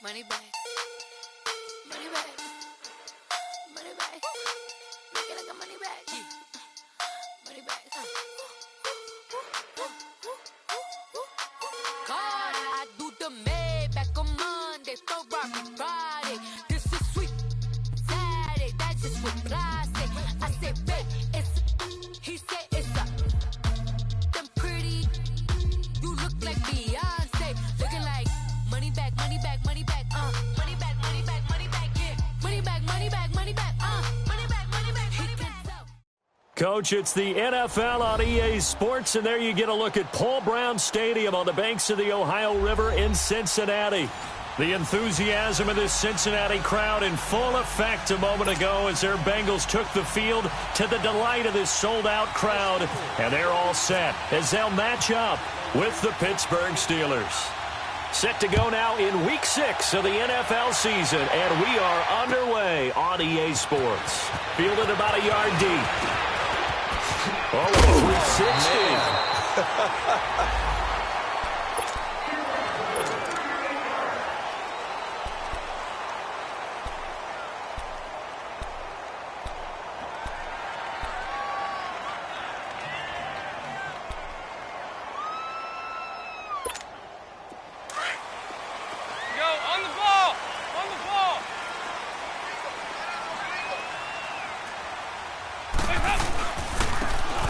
Money back. Money back. Money back. Make it like a money back. Money back. God, I do the May back on Monday, so Rocky Friday. This is sweet Saturday, that's just what I say. I say, babe, it's he said it's a them pretty. You look like Beyonce, looking like money back, money back, money back, money back, money back, money back, yeah, money back, money back, money back, money back, money back, money back. Coach, it's the NFL on EA Sports, and there you get a look at Paul Brown Stadium on the banks of the Ohio River in Cincinnati. The enthusiasm of this Cincinnati crowd in full effect a moment ago as their Bengals took the field to the delight of this sold-out crowd, and they're all set as they'll match up with the Pittsburgh Steelers. Set to go now in Week 6 of the NFL season, and we are underway on EA Sports. Fielded about a yard deep. Oh, 360.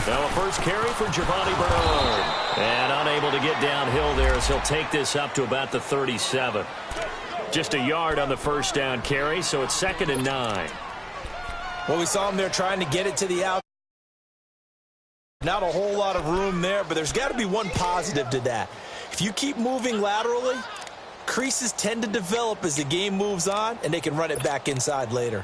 Now a first carry for Giovanni Bernard. And unable to get downhill there as he'll take this up to about the 37. Just a yard on the first down carry, so it's 2nd and 9. Well, we saw him there trying to get it to the out. Not a whole lot of room there, but there's got to be one positive to that. If you keep moving laterally, creases tend to develop as the game moves on, and they can run it back inside later.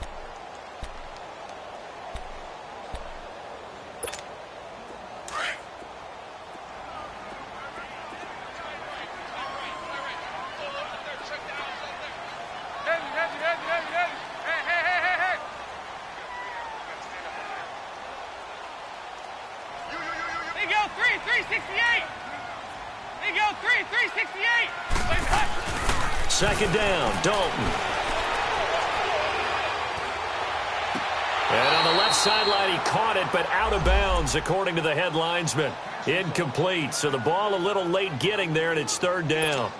Second down, Dalton. And on the left sideline, he caught it, but out of bounds, according to the head linesman. Incomplete, so the ball a little late getting there, and it's 3rd down.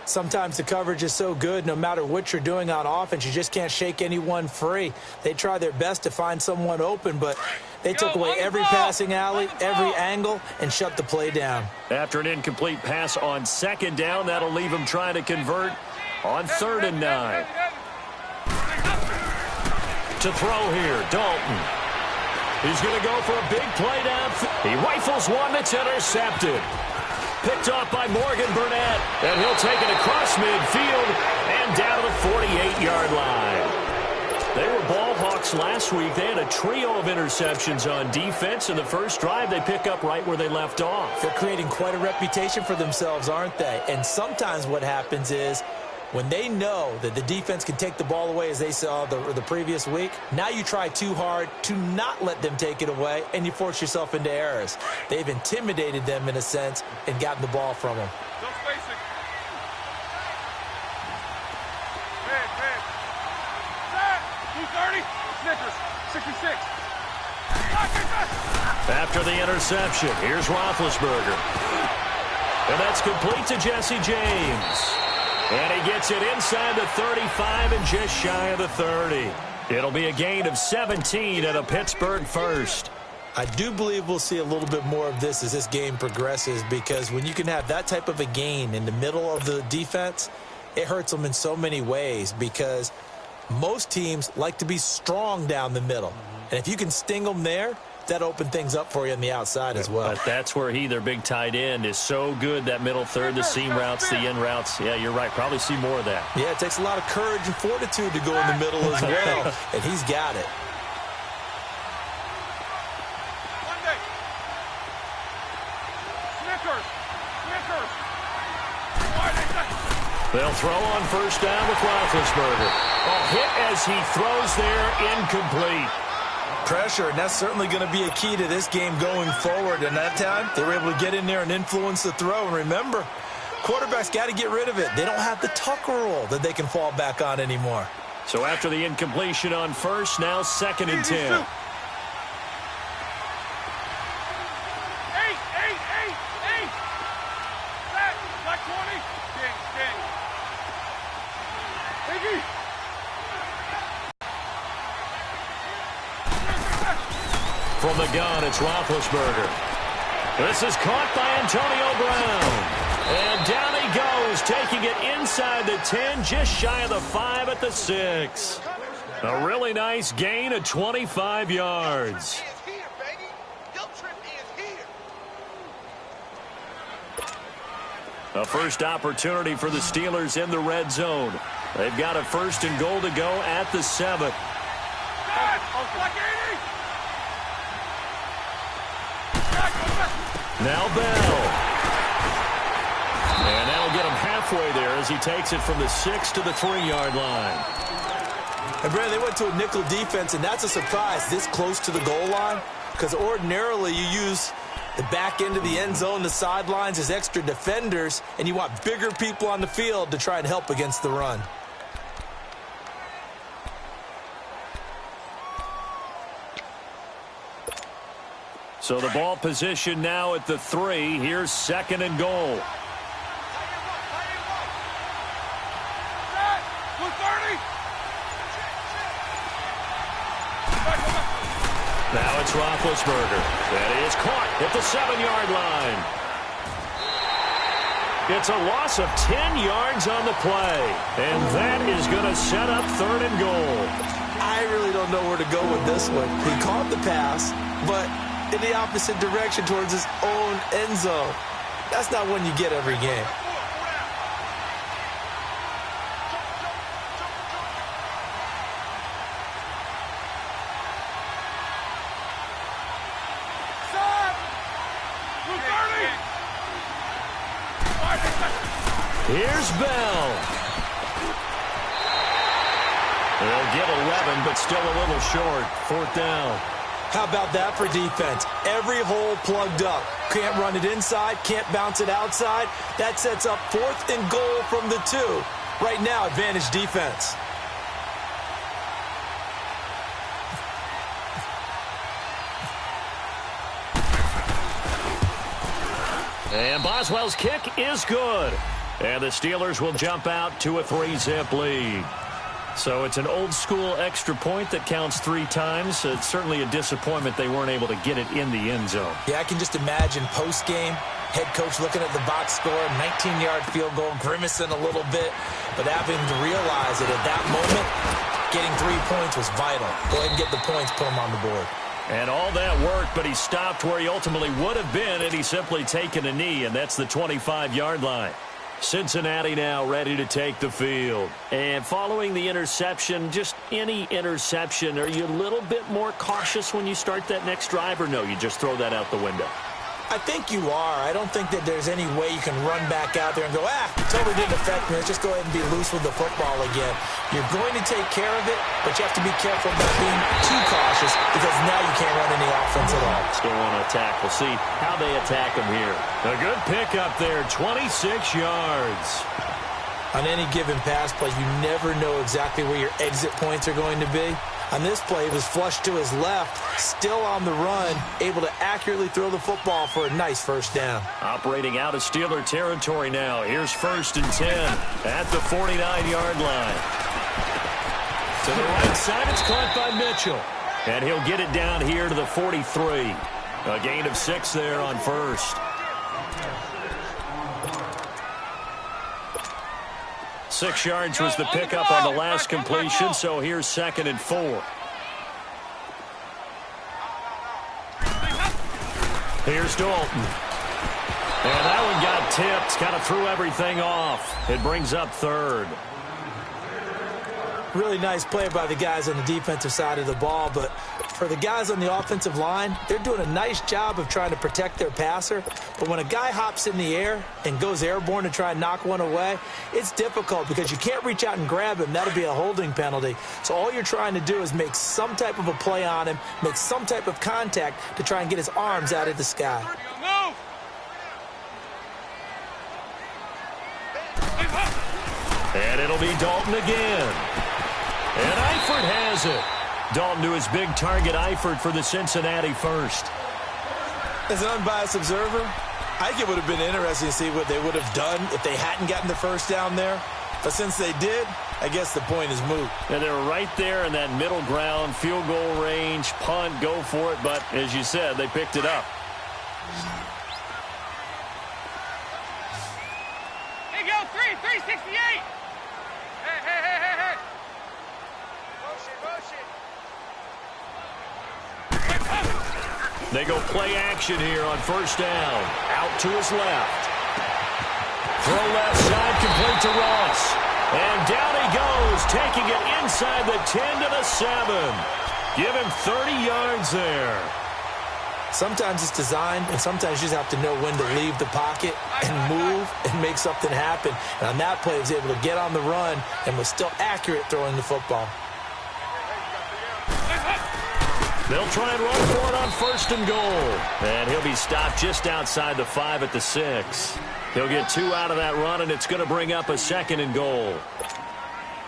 Sometimes the coverage is so good, no matter what you're doing on offense, you just can't shake anyone free. They try their best to find someone open, but they took away every passing alley, every angle, and shut the play down. After an incomplete pass on 2nd down, that'll leave him trying to convert on 3rd and 9. To throw here, Dalton. He's going to go for a big play down. He rifles one that's intercepted. Picked off by Morgan Burnett, and he'll take it across midfield and down to the 48-yard line. They were ball hawks last week. They had a trio of interceptions on defense. In the first drive, they pick up right where they left off. They're creating quite a reputation for themselves, aren't they? And sometimes what happens is when they know that the defense can take the ball away, as they saw the previous week, now you try too hard to not let them take it away, and you force yourself into errors. They've intimidated them, in a sense, and gotten the ball from them. Don't face it. Red. 230. Snickers. 66. After the interception, here's Roethlisberger. And that's complete to Jesse James. And he gets it inside the 35 and just shy of the 30. It'll be a gain of 17 and a Pittsburgh first. I do believe we'll see a little bit more of this as this game progresses, because when you can have that type of a gain in the middle of the defense, it hurts them in so many ways, because most teams like to be strong down the middle. And if you can sting them there, that opened things up for you on the outside as well. But that's where their big tight end, is so good, that middle third, the seam routes, the in routes. Yeah, you're right. Probably see more of that. Yeah, it takes a lot of courage and fortitude to go in the middle as well, and he's got it. They'll throw on first down with Roethlisberger. A hit as he throws there, incomplete. Pressure, and that's certainly going to be a key to this game going forward. And that time, they were able to get in there and influence the throw. And remember, quarterback's got to get rid of it. They don't have the tuck rule that they can fall back on anymore. So after the incompletion on first, now 2nd and 10. From the gun, it's Roethlisberger. This is caught by Antonio Brown. And down he goes, taking it inside the 10, just shy of the 5 at the 6. A really nice gain of 25 yards. A first opportunity for the Steelers in the red zone. They've got a 1st and goal to go at the 7. Now Bell. And that'll get him halfway there as he takes it from the 6 to the 3-yard line. And Brad, they went to a nickel defense, and that's a surprise this close to the goal line, because ordinarily you use the back end of the end zone, the sidelines as extra defenders, and you want bigger people on the field to try and help against the run. So the ball position now at the 3. Here's 2nd and goal. Now it's Roethlisberger. That is caught at the 7-yard line. It's a loss of 10 yards on the play. And that is going to set up 3rd and goal. I really don't know where to go with this one. He caught the pass, but in the opposite direction towards his own end zone. That's not one you get every game. Here's Bell. They'll get 11, but still a little short. 4th down. How about that for defense? Every hole plugged up. Can't run it inside, can't bounce it outside. That sets up 4th and goal from the 2. Right now, advantage defense. And Boswell's kick is good. And the Steelers will jump out to a 3-zip lead. So it's an old-school extra point that counts 3 times. It's certainly a disappointment they weren't able to get it in the end zone. Yeah, I can just imagine post-game, head coach looking at the box score, 19-yard field goal, grimacing a little bit, but having to realize that at that moment, getting 3 points was vital. Go ahead and get the points, put them on the board. And all that worked, but he stopped where he ultimately would have been, and he's simply taken a knee, and that's the 25-yard line. Cincinnati now ready to take the field. And following the interception, just any interception, are you a little bit more cautious when you start that next drive, or no, you just throw that out the window? I think you are. I don't think that there's any way you can run back out there and go, totally didn't affect me. Let's just go ahead and be loose with the football again. You're going to take care of it, but you have to be careful about being too cautious because now you can't run any offense at all. Still want to attack. We'll see how they attack him here. A good pickup there, 26 yards. On any given pass play, you never know exactly where your exit points are going to be. On this play, he was flushed to his left, still on the run, able to accurately throw the football for a nice 1st down. Operating out of Steeler territory now. Here's 1st and 10 at the 49-yard line. To the right side, it's caught by Mitchell. And he'll get it down here to the 43. A gain of 6 there on 1st. 6 yards was the pickup on the last completion, so here's 2nd and 4. Here's Dalton. And that one got tipped, kind of threw everything off. It brings up 3rd. Really nice play by the guys on the defensive side of the ball, but for the guys on the offensive line, they're doing a nice job of trying to protect their passer. But when a guy hops in the air and goes airborne to try and knock one away, it's difficult because you can't reach out and grab him. That'll be a holding penalty. So all you're trying to do is make some type of a play on him, make some type of contact to try and get his arms out of the sky. And it'll be Dalton again. And Eifert has it. Dalton to his big target, Eifert, for the Cincinnati first. As an unbiased observer, I think it would have been interesting to see what they would have done if they hadn't gotten the first down there. But since they did, I guess the point is moot. And they're right there in that middle ground, field goal range, punt, go for it. But as you said, they picked it up. Hey, go, 368. Hey. Motion. They go play action here on first down. Out to his left. Throw left side, complete to Ross. And down he goes, taking it inside the 10 to the 7. Give him 30 yards there. Sometimes it's designed, and sometimes you just have to know when to leave the pocket and move and make something happen. And on that play, he was able to get on the run and was still accurate throwing the football. They'll try and run for it on first and goal. And he'll be stopped just outside the 5 at the 6. He'll get 2 out of that run, and it's going to bring up a second and goal.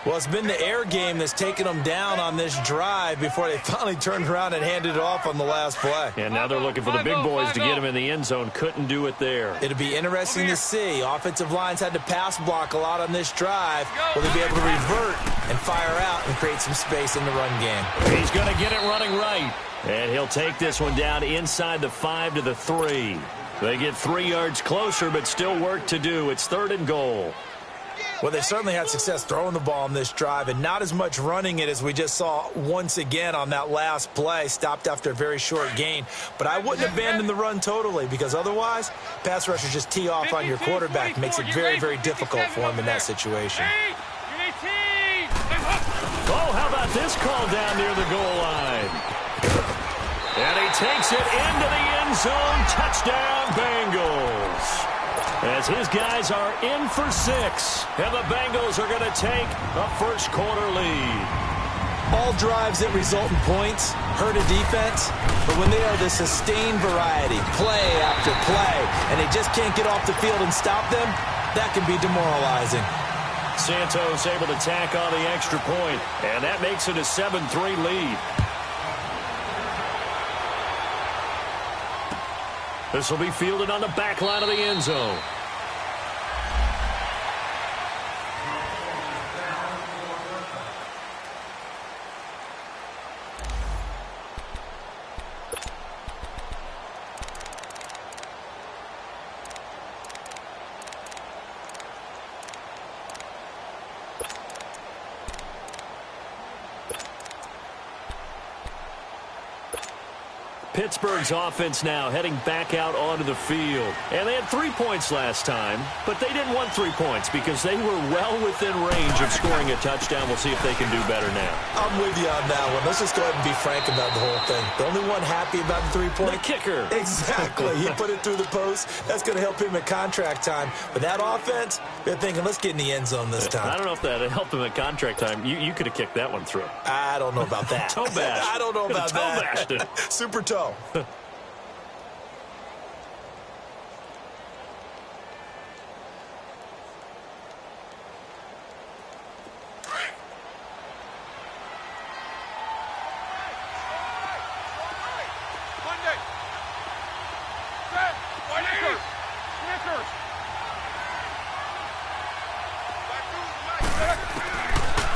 Well, it's been the air game that's taken them down on this drive before they finally turned around and handed it off on the last play. And now they're looking for the big boys to get him in the end zone. Couldn't do it there. It'll be interesting to see. Offensive lines had to pass block a lot on this drive. Will they be able to revert and fire out and create some space in the run game? He's going to get it running right. And he'll take this one down inside the 5 to the 3. They get 3 yards closer, but still work to do. It's third and goal. Well, they certainly had success throwing the ball on this drive and not as much running it as we just saw once again on that last play. Stopped after a very short gain. But I wouldn't abandon the run totally because otherwise, pass rushers just tee off on your quarterback. Makes it very, very difficult for him in that situation. Oh, how about this call down near the goal line? And he takes it into the end zone. Touchdown, Bengals. As his guys are in for 6. And the Bengals are going to take a first quarter lead. All drives that result in points hurt a defense. But when they are the sustained variety, play after play, and they just can't get off the field and stop them, that can be demoralizing. Santos able to tack on the extra point. And that makes it a 7-3 lead. This will be fielded on the back line of the end zone. Pittsburgh's offense now heading back out onto the field. And they had 3 points last time, but they didn't want 3 points because they were well within range of scoring a touchdown. We'll see if they can do better now. I'm with you on that one. Let's just go ahead and be frank about the whole thing. The only one happy about the 3-point? The kicker. Exactly. He put it through the post. That's going to help him at contract time. But that offense, they're thinking, let's get in the end zone this time. I don't know if that helped him at contract time. You could have kicked that one through. I don't know about that. Toe bash. I don't know about toe that. Bashed it. Super toe.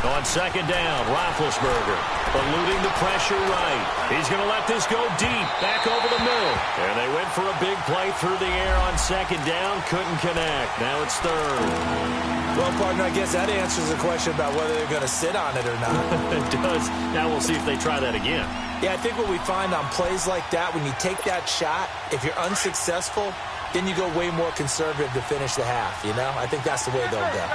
On second down, Roethlisberger eluding the pressure right. He's going to let this go deep, back over the middle. And they went for a big play through the air on second down, couldn't connect. Now it's third. Well, partner, I guess that answers the question about whether they're going to sit on it or not. It does. Now we'll see if they try that again. Yeah, I think what we find on plays like that, when you take that shot, if you're unsuccessful, then you go way more conservative to finish the half, you know? I think that's the way they'll go.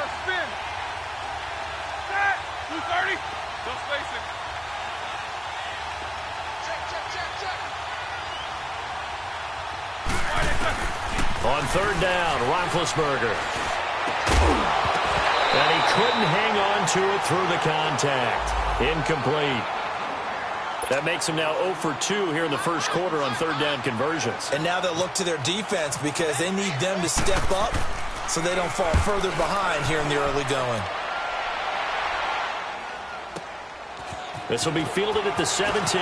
On third down, Roethlisberger. And he couldn't hang on to it through the contact. Incomplete. That makes him now 0 for 2 here in the first quarter on third down conversions. And now they'll look to their defense because they need them to step up so they don't fall further behind here in the early going. This will be fielded at the 17.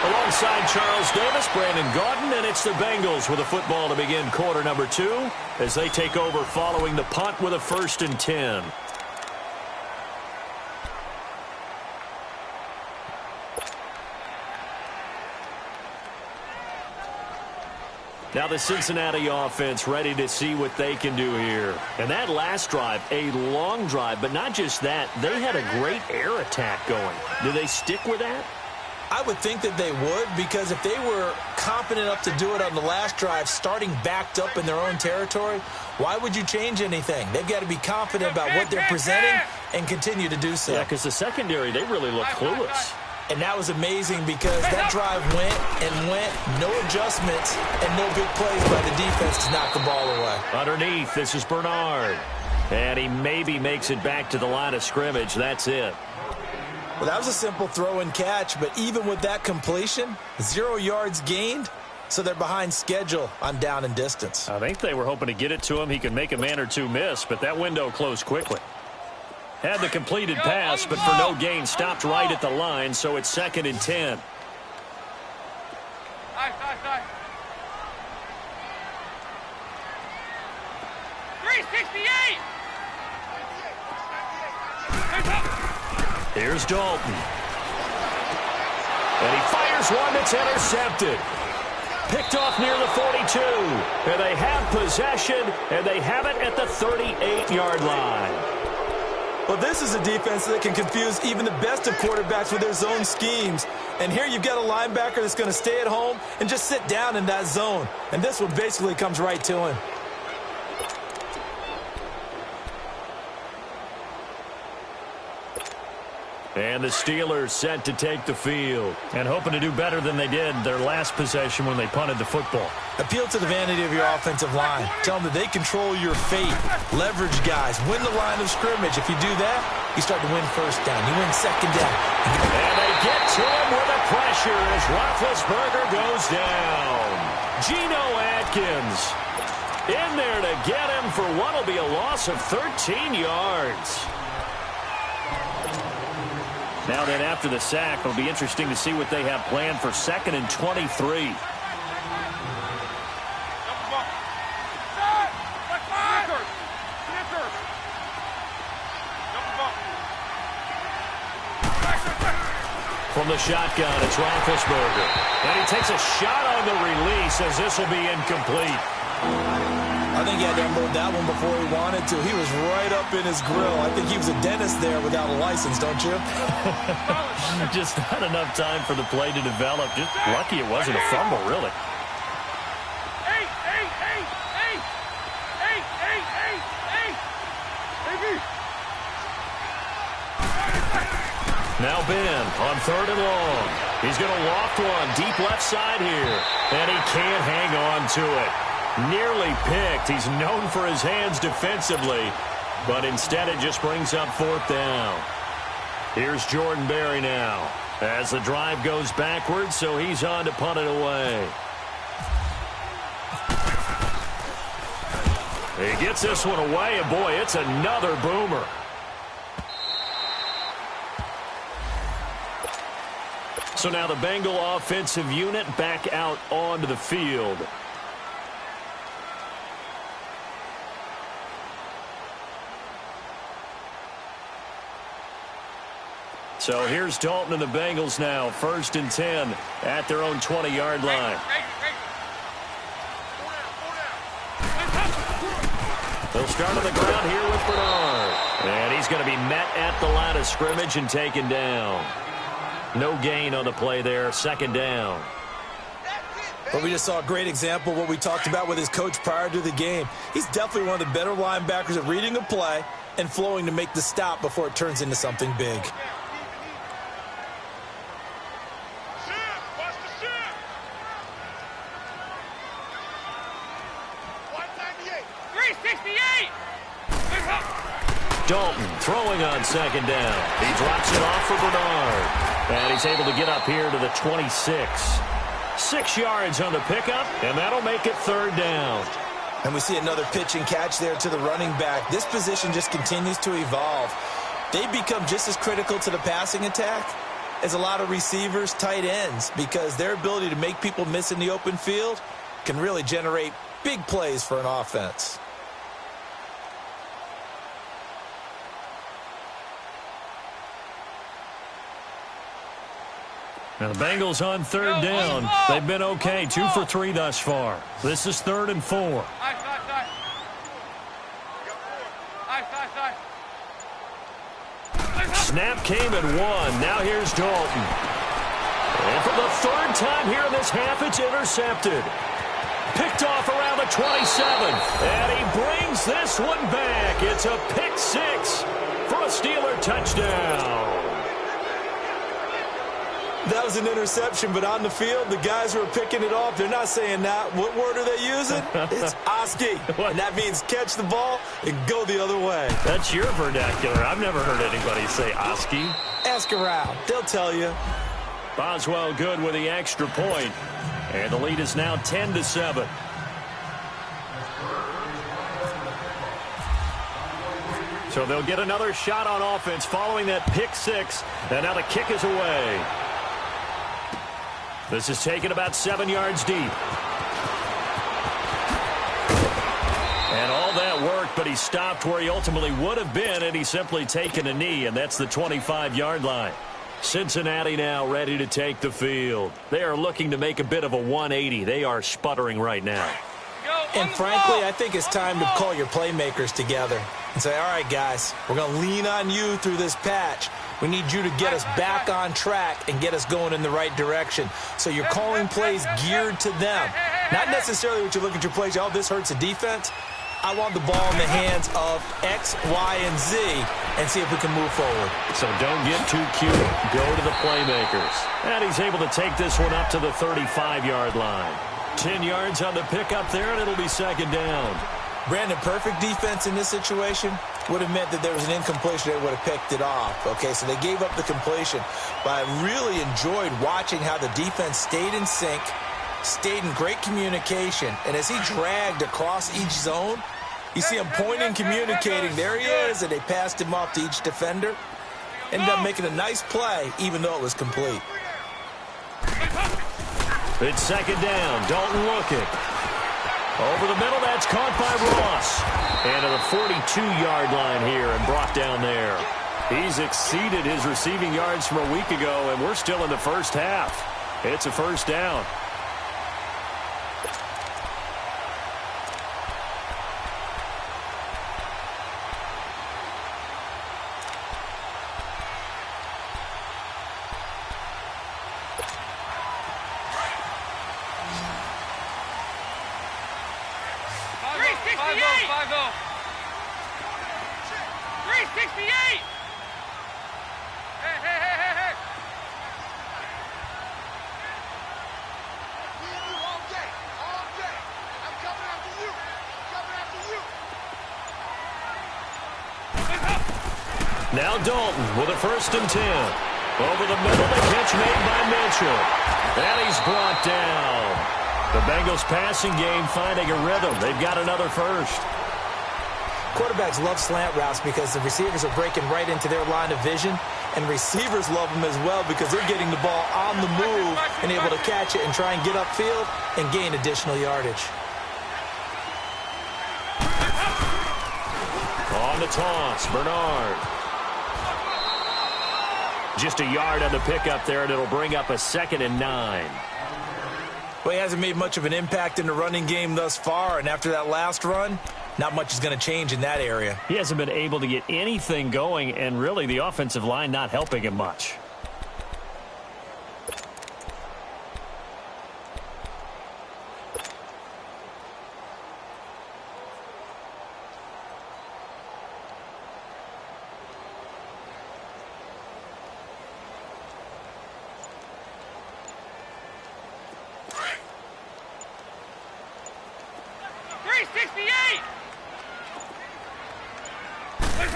Alongside Charles Davis, Brandon Gaudin, and it's the Bengals with a football to begin quarter number 2 as they take over following the punt with a 1st and 10. Now the Cincinnati offense ready to see what they can do here. And that last drive, a long drive, but not just that. They had a great air attack going. Do they stick with that? I would think that they would, because if they were confident enough to do it on the last drive, starting backed up in their own territory, why would you change anything? They've got to be confident about what they're presenting and continue to do so. Yeah, because the secondary, they really look clueless. And that was amazing because that drive went and went, no adjustments, and no big plays by the defense to knock the ball away. Underneath, this is Bernard. And he maybe makes it back to the line of scrimmage. That's it. Well, that was a simple throw and catch, but even with that completion, 0 yards gained, so they're behind schedule on down and distance. I think they were hoping to get it to him. He could make a man or two miss, but that window closed quickly. Had the completed pass, but for no gain, stopped right at the line, so it's 2nd and 10. 368. Here's Dalton. And he fires one that's intercepted. Picked off near the 42. And they have possession, and they have it at the 38-yard line. Well, this is a defense that can confuse even the best of quarterbacks with their zone schemes. And here you've got a linebacker that's going to stay at home and just sit down in that zone. And this one basically comes right to him. And the Steelers set to take the field and hoping to do better than they did their last possession when they punted the football. Appeal to the vanity of your offensive line. Tell them that they control your fate. Leverage guys. Win the line of scrimmage. If you do that, you start to win 1st down. You win 2nd down. And they get to him with the pressure as Roethlisberger goes down. Geno Atkins in there to get him for what will be a loss of 13 yards. Now then, after the sack, it'll be interesting to see what they have planned for 2nd and 23. From the shotgun, it's Roethlisberger. And he takes a shot on the release as this will be incomplete. I think he had to unload that one before he wanted to. He was right up in his grill. I think he was a dentist there without a license, don't you? Just not enough time for the play to develop. Just lucky it wasn't a fumble, really. Now Ben on 3rd and long. He's going to loft one deep left side here. And he can't hang on to it. Nearly picked. He's known for his hands defensively, but instead it just brings up 4th down. Here's Jordan Berry now as the drive goes backwards, so he's on to punt it away. He gets this one away, and boy, it's another boomer. So now the Bengal offensive unit back out onto the field. So here's Dalton and the Bengals now. 1st and 10 at their own 20-yard line. They'll start on the ground here with Bernard. And he's going to be met at the line of scrimmage and taken down. No gain on the play there. 2nd down. But we just saw a great example of what we talked about with his coach prior to the game. He's definitely one of the better linebackers at reading a play and flowing to make the stop before it turns into something big. Dalton throwing on 2nd down. He drops it off for Bernard. And he's able to get up here to the 26. 6 yards on the pickup, and that'll make it 3rd down. And we see another pitch and catch there to the running back. This position just continues to evolve. They become just as critical to the passing attack as a lot of receivers, tight ends, because their ability to make people miss in the open field can really generate big plays for an offense. Now the Bengals on third down. They've been okay, 2 for 3 thus far. This is 3rd and 4. Snap came at 1. Now here's Dalton. And for the 3rd time here in this half, it's intercepted. Picked off around the 27. And he brings this one back. It's a pick 6 for a Steeler touchdown. That was an interception, but on the field, the guys who are picking it off, they're not saying that. What word are they using? It's Oski. And that means catch the ball and go the other way. That's your vernacular. I've never heard anybody say Oski. Ask around. They'll tell you. Boswell good with the extra point. And the lead is now 10-7. So they'll get another shot on offense following that pick 6. And now the kick is away. This is taken about 7 yards deep. And all that worked, but he stopped where he ultimately would have been, and he's simply taken a knee, and that's the 25-yard line. Cincinnati now ready to take the field. They are looking to make a bit of a 180. They are sputtering right now. And frankly, I think it's time to call your playmakers together and say, all right, guys, we're going to lean on you through this patch. We need you to get us back on track and get us going in the right direction. So you're calling plays geared to them. Not necessarily what you look at your plays, oh, this hurts the defense. I want the ball in the hands of X, Y, and Z and see if we can move forward. So don't get too cute. Go to the playmakers. And he's able to take this one up to the 35-yard line. 10 yards on the pickup there, and it'll be 2nd down. Brandon, perfect defense in this situation would have meant that there was an incompletion. They would have picked it off. Okay, so they gave up the completion. But I really enjoyed watching how the defense stayed in sync, stayed in great communication. And as he dragged across each zone, you see him pointing, communicating. There he is, and they passed him off to each defender. Ended up making a nice play, even though it was complete. It's 2nd down. Dalton looking. Over the middle, that's caught by Ross. And to the 42-yard line here and brought down there. He's exceeded his receiving yards from a week ago, and we're still in the first half. It's a 1st down. Now Dalton with a 1st and 10. Over the middle, the catch made by Mitchell. And he's brought down. The Bengals passing game finding a rhythm. They've got another first. Quarterbacks love slant routes because the receivers are breaking right into their line of vision. And receivers love them as well because they're getting the ball on the move and able to catch it and try and get upfield and gain additional yardage. On the toss, Bernard. Just a yard on the pickup there, and it'll bring up a 2nd and 9. Well, he hasn't made much of an impact in the running game thus far, and after that last run, not much is going to change in that area. He hasn't been able to get anything going, and really the offensive line not helping him much.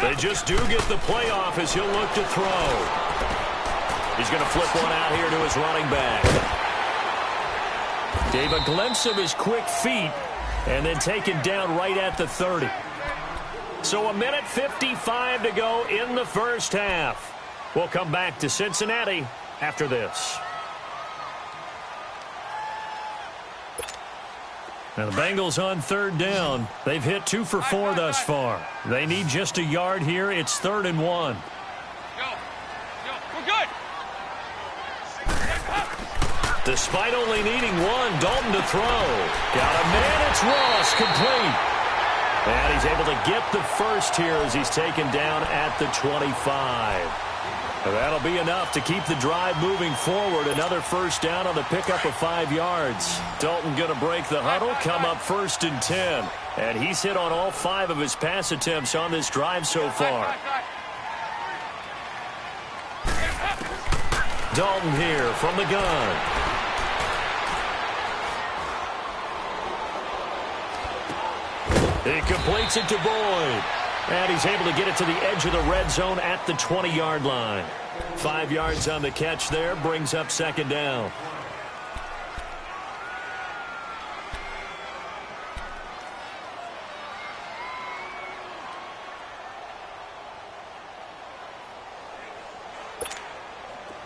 They just do get the playoff as he'll look to throw. He's going to flip one out here to his running back. Gave a glimpse of his quick feet, and then taken down right at the 30. So 1:55 to go in the first half. We'll come back to Cincinnati after this. Now the Bengals on third down. They've hit 2 for 4 thus far. They need just a yard here. It's 3rd and 1. We're good. Despite only needing 1, Dalton to throw. Got a man. It's Ross, complete. And he's able to get the first here as he's taken down at the 25. That'll be enough to keep the drive moving forward. Another first down on the pickup of 5 yards. Dalton going to break the huddle, come up 1st and 10. And he's hit on all 5 of his pass attempts on this drive so far. Dalton here from the gun. He completes it to Boyd. And he's able to get it to the edge of the red zone at the 20-yard line. 5 yards on the catch there, brings up 2nd down.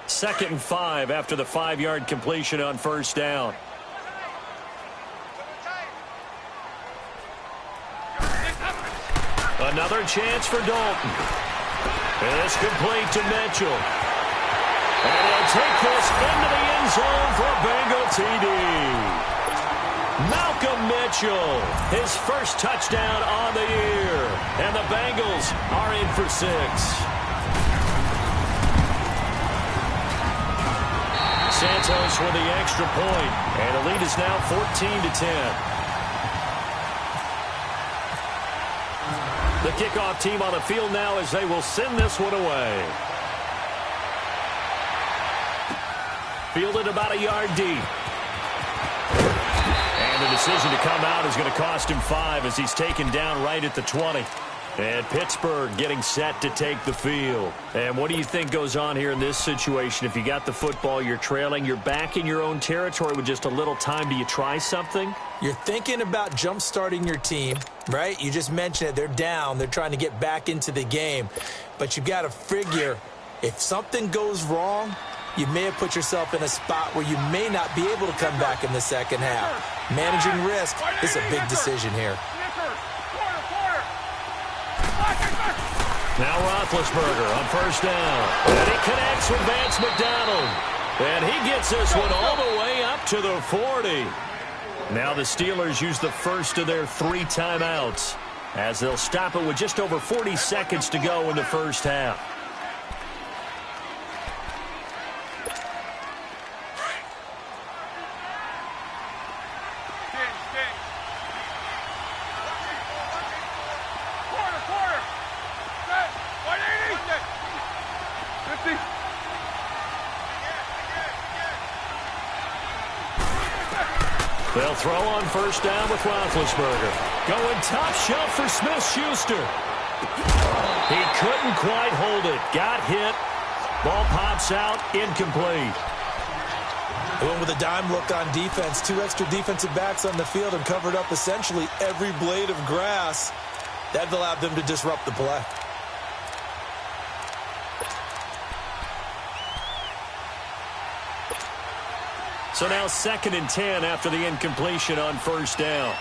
Second and 5 after the 5-yard completion on first down. Another chance for Dalton. It's complete to Mitchell. And he'll take this into the end zone for a Bengal TD. Malcolm Mitchell, his first touchdown on the year. And the Bengals are in for 6. Santos with the extra point. And the lead is now 14-10. The kickoff team on the field now as they will send this one away. Fielded about a yard deep. And the decision to come out is going to cost him 5 as he's taken down right at the 20. And Pittsburgh getting set to take the field. And what do you think goes on here in this situation? If you got the football, you're trailing, you're back in your own territory with just a little time. Do you try something? You're thinking about jump-starting your team, right? You just mentioned it. They're down. They're trying to get back into the game. But you've got to figure if something goes wrong, you may have put yourself in a spot where you may not be able to come back in the second half. Managing risk is a big decision here. Now Roethlisberger on first down. And he connects with Vance McDonald. And he gets this one all the way up to the 40. Now the Steelers use the first of their 3 timeouts as they'll stop it with just over 40 seconds to go in the first half. They'll throw on first down with Roethlisberger. Going top shelf for Smith-Schuster. He couldn't quite hold it. Got hit. Ball pops out. Incomplete. They went with a dime look on defense. 2 extra defensive backs on the field and covered up essentially every blade of grass. That allowed them to disrupt the play. So now 2nd and 10 after the incompletion on first down.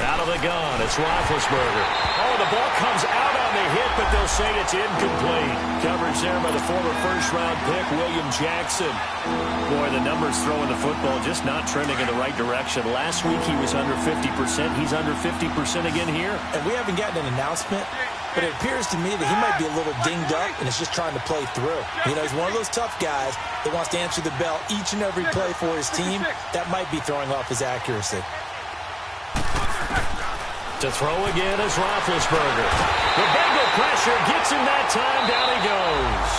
Out of the gun, it's Roethlisberger. Oh, the ball comes out on the hit, but they'll say it's incomplete. Coverage there by the former first-round pick, William Jackson. Boy, the numbers throwing the football just not trending in the right direction. Last week he was under 50%. He's under 50% again here. And we haven't gotten an announcement, but it appears to me that he might be a little dinged up and is just trying to play through. You know, he's one of those tough guys that wants to answer the bell each and every play for his team. That might be throwing off his accuracy. To throw again is Roethlisberger. The Bengal pressure gets him that time. Down he goes.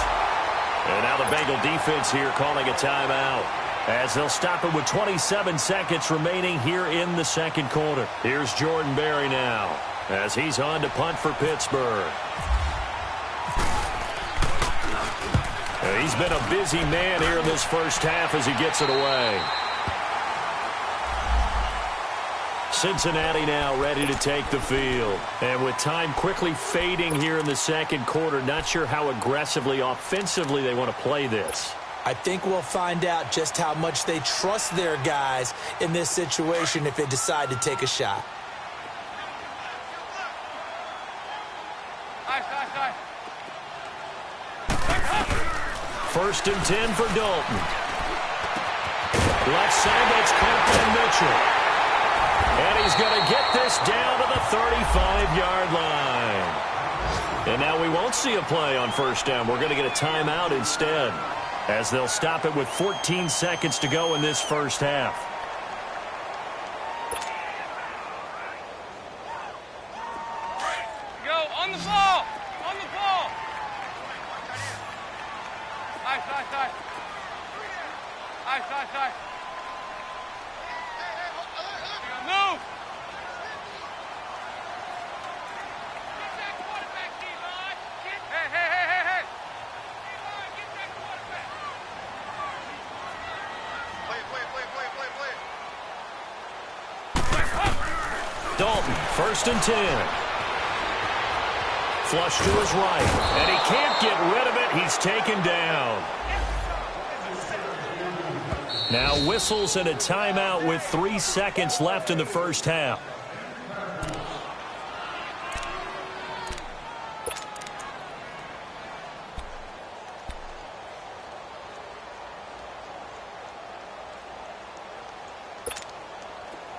And now the Bengal defense here calling a timeout as they'll stop it with 27 seconds remaining here in the second quarter. Here's Jordan Berry now. as he's on to punt for Pittsburgh. He's been a busy man here in this first half as he gets it away. Cincinnati now ready to take the field. And with time quickly fading here in the second quarter, not sure how aggressively, offensively they want to play this. I think we'll find out just how much they trust their guys in this situation if they decide to take a shot. First and 10 for Dalton. Left side, that's caught by Mitchell. And he's going to get this down to the 35-yard line. And now we won't see a play on first down. We're going to get a timeout instead, as they'll stop it with 14 seconds to go in this first half. Go on the ball. On the ball. Side. Move. Get that quarterback, D-line. Hey. Get that quarterback. Play. Dalton, first and 10. Flush to his right, and he can't get rid of it. He's taken down. Now whistles and a timeout with 3 seconds left in the first half.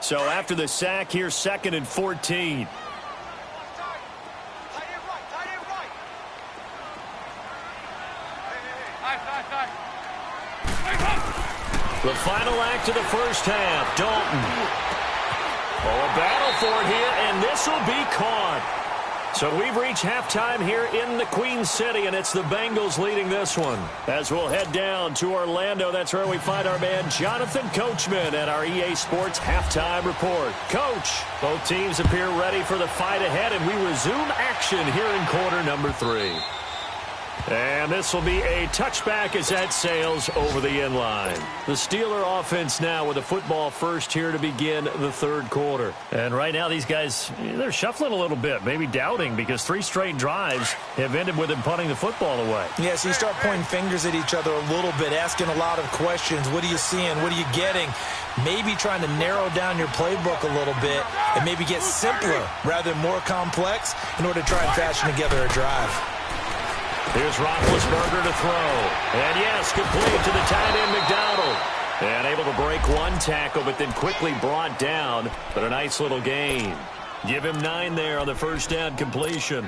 So after the sack, here's 2nd and 14. The final act of the first half, Dalton. Oh, a battle for it here, and this will be caught. So we've reached halftime here in the Queen City, and it's the Bengals leading this one. As we'll head down to Orlando, that's where we find our man Jonathan Coachman at our EA Sports Halftime Report. Coach, both teams appear ready for the fight ahead, and we resume action here in quarter number 3. And this will be a touchback as that sails over the inline. The Steeler offense now with the football first here to begin the third quarter. And right now these guys, they're shuffling a little bit, maybe doubting, because 3 straight drives have ended with them punting the football away. Yeah, so you start pointing fingers at each other a little bit, asking a lot of questions. What are you seeing? What are you getting? Maybe trying to narrow down your playbook a little bit and maybe get simpler rather than more complex in order to try and fashion together a drive. Here's Roethlisberger to throw. And yes, complete to the tight end, McDonald. And able to break 1 tackle, but then quickly brought down. But a nice little gain. Give him 9 there on the first down completion.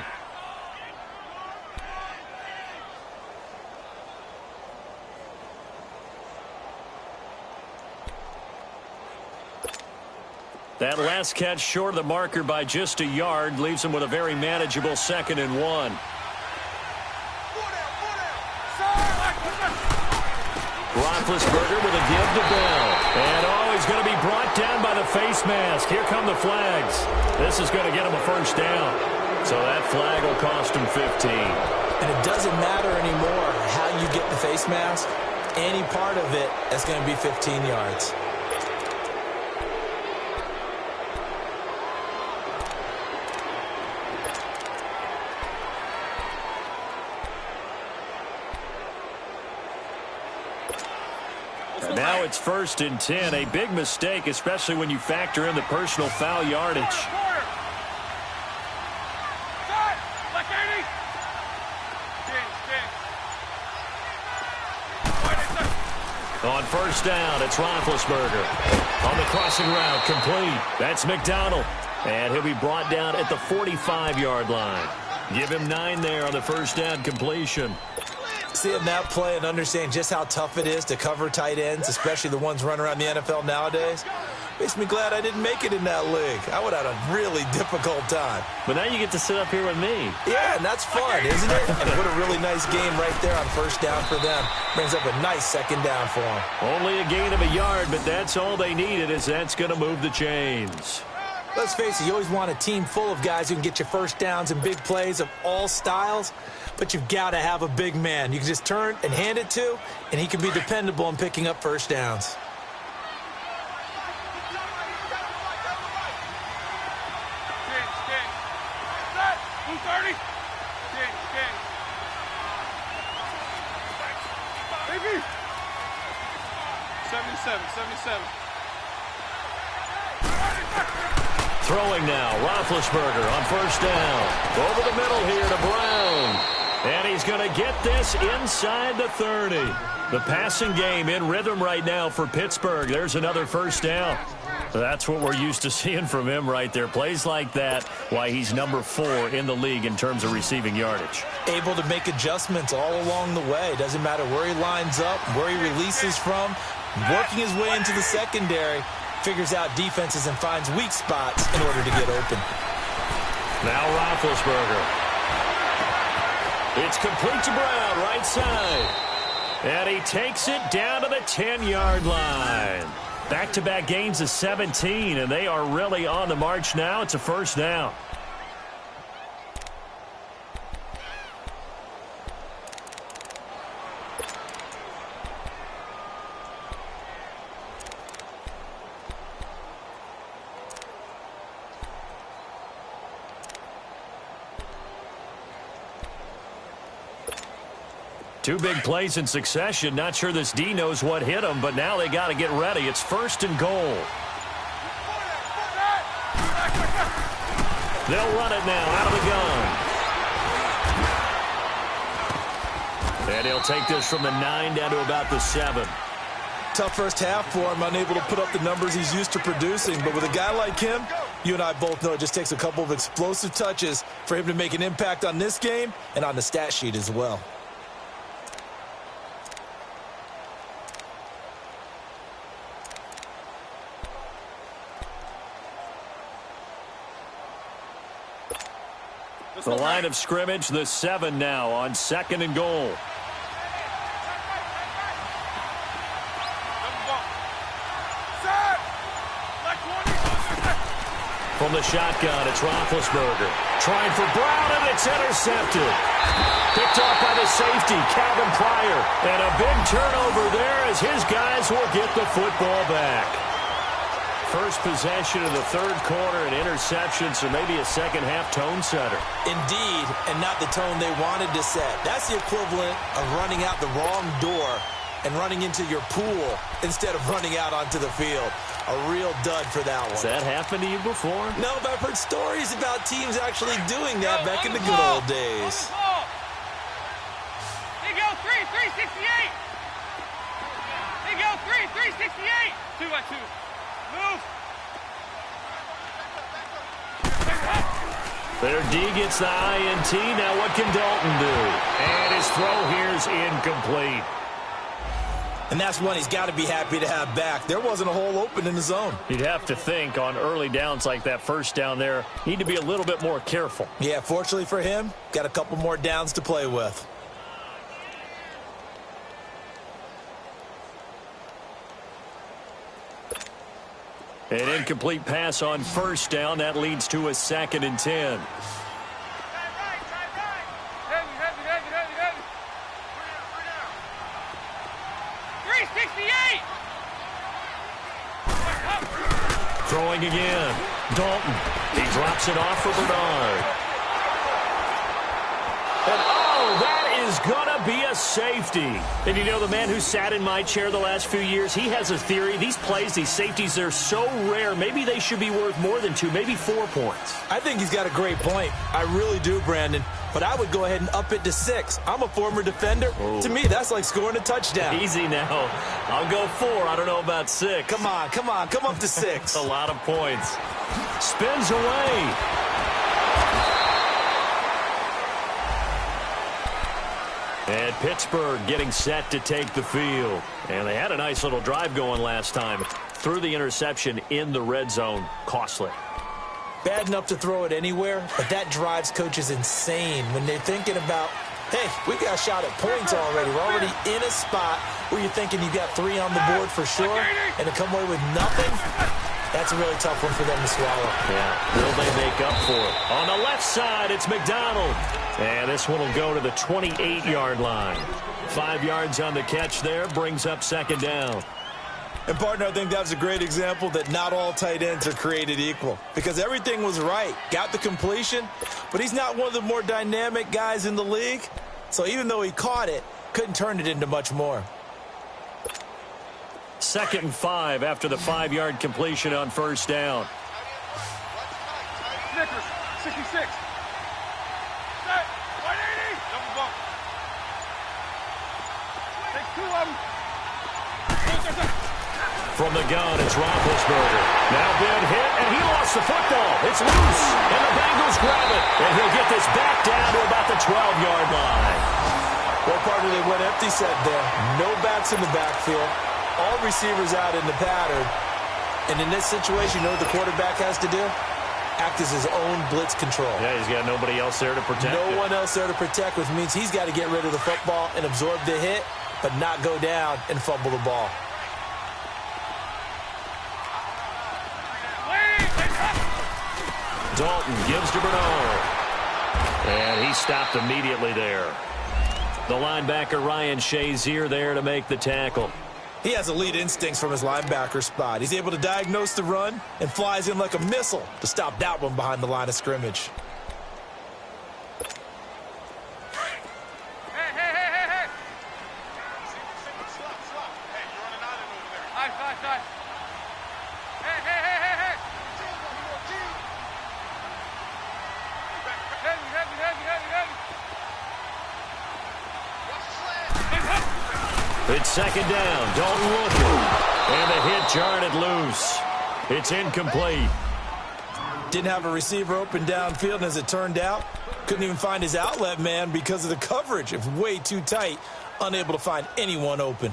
That last catch short of the marker by just a yard leaves him with a very manageable 2nd and 1. Roethlisberger with a give to Bell. And he's going to be brought down by the face mask. Here come the flags. This is going to get him a first down. So that flag will cost him 15. And it doesn't matter anymore how you get the face mask. Any part of it is going to be 15 yards. Now it's 1st and 10. A big mistake, especially when you factor in the personal foul yardage. On first down, it's Roethlisberger. On the crossing route, complete. That's McDonald. And he'll be brought down at the 45-yard line. Give him 9 there on the first down completion. Seeing that play and understanding just how tough it is to cover tight ends, especially the ones running around the NFL nowadays, makes me glad I didn't make it in that league. I would have had a really difficult time. But now you get to sit up here with me. Yeah, and that's fun, isn't it? And what a really nice game right there on first down for them. Brings up a nice 2nd down for them. Only a gain of a yard, but that's all they needed, as that's going to move the chains. Let's face it, you always want a team full of guys who can get you first downs and big plays of all styles, but you've got to have a big man you can just turn and hand it to, and he can be dependable in picking up first downs. $230. 77. Throwing now, Roethlisberger on first down. Over the middle here to Brown. And he's going to get this inside the 30. The passing game in rhythm right now for Pittsburgh. There's another first down. That's what we're used to seeing from him right there. Plays like that, why he's number 4 in the league in terms of receiving yardage. Able to make adjustments all along the way. Doesn't matter where he lines up, where he releases from. Working his way into the secondary. Figures out defenses and finds weak spots in order to get open. Now Roethlisberger. It's complete to Brown, right side. And he takes it down to the 10-yard line. Back-to-back gains of 17, and they are really on the march now. It's a first down. Two big plays in succession. Not sure this D knows what hit him, but now they got to get ready. It's first and goal. They'll run it now out of the gun. And he'll take this from the 9 down to about the 7. Tough first half for him, unable to put up the numbers he's used to producing. But with a guy like him, you and I both know it just takes a couple of explosive touches for him to make an impact on this game and on the stat sheet as well. The line of scrimmage, the 7 now on second and goal. From the shotgun, it's Roethlisberger. Trying for Brown, and it's intercepted. Picked off by the safety, Calvin Pryor. And a big turnover there as his guys will get the football back. First possession of the third quarter, an interception, so maybe a second-half tone setter. Indeed, and not the tone they wanted to set. That's the equivalent of running out the wrong door and running into your pool instead of running out onto the field. A real dud for that one. Has that happened to you before? No, but I've heard stories about teams actually doing that back in the good old days. They go 368. They go 368. 2-1-2. Move. Their D gets the INT. Now what can Dalton do? And his throw here's incomplete. And that's one he's got to be happy to have back. There wasn't a hole open in the zone. You'd have to think on early downs like that first down there, need to be a little bit more careful. Yeah, fortunately for him, got a couple more downs to play with. An incomplete pass on first down. That leads to a 2nd and 10. Heavy. 368. Throwing again. Dalton. He drops it off for Bernard. And that is going to be a safety. And you know, the man who sat in my chair the last few years, he has a theory. These plays, these safeties, they're so rare. Maybe they should be worth more than 2, maybe 4 points. I think he's got a great point. I really do, Brandon. But I would go ahead and up it to 6. I'm a former defender. Ooh. To me, that's like scoring a touchdown. Easy now. I'll go 4. I don't know about 6. Come on. Come up to 6. A lot of points. Spins away. And Pittsburgh getting set to take the field. And they had a nice little drive going last time. Threw the interception in the red zone. Costly. Bad enough to throw it anywhere, but that drives coaches insane when they're thinking about, hey, we got a shot at points already. We're already in a spot where you're thinking you got 3 on the board for sure, and to come away with nothing, That's a really tough one for them to swallow. Yeah, will they make up for it? On the left side, it's McDonald. And this one will go to the 28-yard line. 5 yards on the catch there, brings up second down. And, partner, I think that was a great example that not all tight ends are created equal. Because everything was right. Got the completion, but he's not one of the more dynamic guys in the league. So even though he caught it, couldn't turn it into much more. 2nd and 5 after the 5-yard completion on first down. Snickers, 66. Set, 180. Double bump. Take 2 of them. From the gun, it's Roethlisberger. Now big hit, and he lost the football. It's loose, and the Bengals grab it. And he'll get this back down to about the 12-yard line. Well, partner, they went empty set there. No backs in the backfield. All receivers out in the pattern. And in this situation, you know what the quarterback has to do? Act as his own blitz control. Yeah, he's got nobody else there to protect No him. one else there to protect, which means he's got to get rid of the football and absorb the hit, but not go down and fumble the ball. Dalton gives to Bernard. And he stopped immediately there. The linebacker, Ryan Shazier, there to make the tackle. He has elite instincts from his linebacker spot. He's able to diagnose the run and flies in like a missile to stop that one behind the line of scrimmage. Hey. Nice. Hey. Heavy. It's second down. Dalton looking. And the hit jarred it loose. It's incomplete. Didn't have a receiver open downfield, and as it turned out, couldn't even find his outlet man because of the coverage. It's way too tight, unable to find anyone open.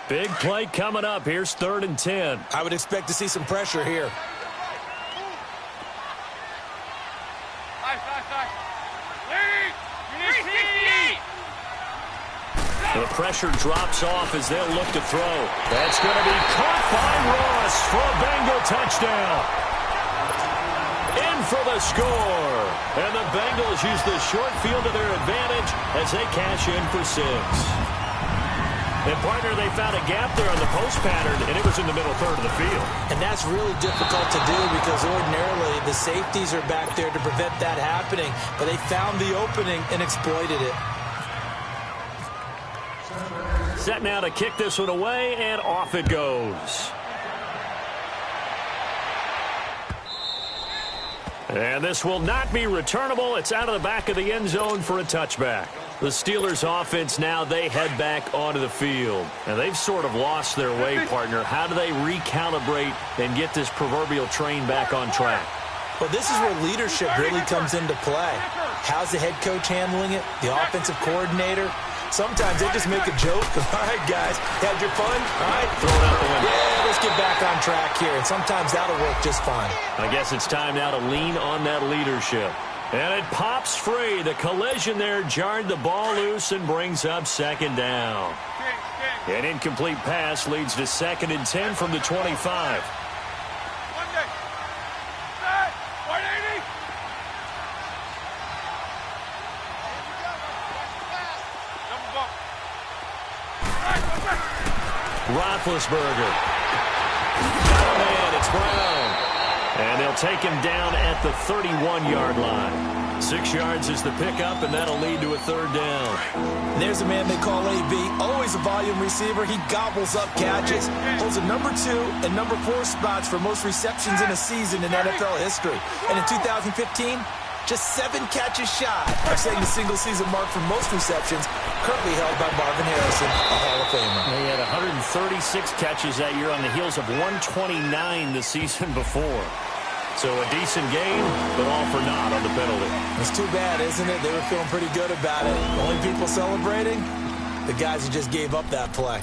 Big play coming up. Here's 3rd and 10. I would expect to see some pressure here. Nice. Lead. 368. The pressure drops off as they'll look to throw. That's going to be caught by Ross for a Bengal touchdown. In for the score. And the Bengals use the short field to their advantage as they cash in for 6. And, partner, they found a gap there on the post pattern, and it was in the middle third of the field. And that's really difficult to do because ordinarily the safeties are back there to prevent that happening. But they found the opening and exploited it. Set now to kick this one away, and off it goes. And this will not be returnable. It's out of the back of the end zone for a touchback. The Steelers offense now, they head back onto the field. And they've sort of lost their way, partner. How do they recalibrate and get this proverbial train back on track? Well, this is where leadership really comes into play. How's the head coach handling it? The offensive coordinator? Sometimes they just make a joke. All right, guys, had your fun? All right, Throw it out the window. Yeah, let's get back on track here. And sometimes that'll work just fine. I guess it's time now to lean on that leadership. And it pops free. The collision there jarred the ball loose and brings up second down. An incomplete pass leads to 2nd and 10 from the 25. Roethlisberger. Man, it's Brown. And they'll take him down at the 31-yard line. 6 yards is the pickup, and that'll lead to a 3rd down. And there's a man they call AB. Always a volume receiver. He gobbles up catches. Holds a number 2 and number 4 spots for most receptions in a season in NFL history. And in 2015, just 7 catches shy of setting the single-season mark for most receptions, currently held by Marvin Harrison, a Hall of Famer. He had 136 catches that year on the heels of 129 the season before. So a decent game, but all for naught on the penalty. It's too bad, isn't it? They were feeling pretty good about it. The only people celebrating, the guys who just gave up that play.